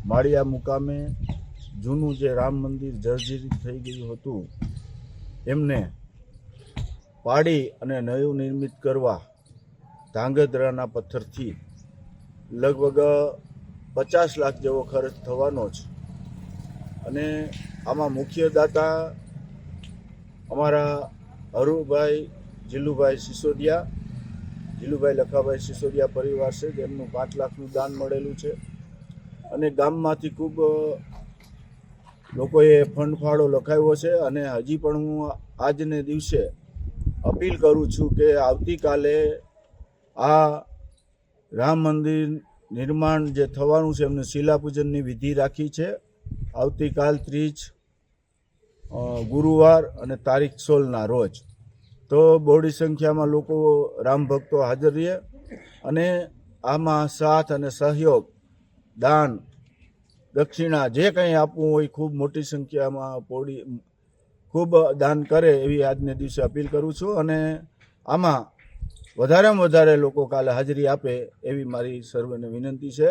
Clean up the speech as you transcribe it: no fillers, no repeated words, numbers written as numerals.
માળિયા મુકામે જૂનું જે રામ મંદિર જર્જરિત થઈ ગયું હતું એમને પાડી અને નવું નિર્મિત કરવા ધાંગધ્રાના પથ્થરથી લગભગ 50 લાખ જેવો ખર્ચ થવાનો છે અને આમાં મુખ્ય દાતા અમારા હરુભાઈ જીલુભાઈ સિસોદિયા, જીલુભાઈ લખાભાઈ સિસોદિયા પરિવાર છે, જેમનું 5 લાખનું દાન મળેલું છે અને ગામમાંથી ખૂબ લોકોએ ફંડ ફાળો લખાવ્યો છે અને હજી પણ હું આજને દિવસે અપીલ કરું છું કે આવતીકાલે આ રામ મંદિર નિર્માણ જે થવાનું છે એમનું શિલાપૂજનની વિધિ રાખી છે આવતીકાલ 30 ગુરુવાર અને તારીખ 16ના રોજ। તો બહોળી સંખ્યામાં લોકો રામ ભક્તો હાજર રહે અને આમાં સાથ અને સહયોગ, દાન, દક્ષિણા જે કંઈ આપવું હોય ખૂબ મોટી સંખ્યામાં ખૂબ દાન કરે એવી આજને દિવસે અપીલ કરું છું અને આમાં વધારેમાં વધારે લોકો કાલે હાજરી આપે એવી મારી સર્વને વિનંતી છે।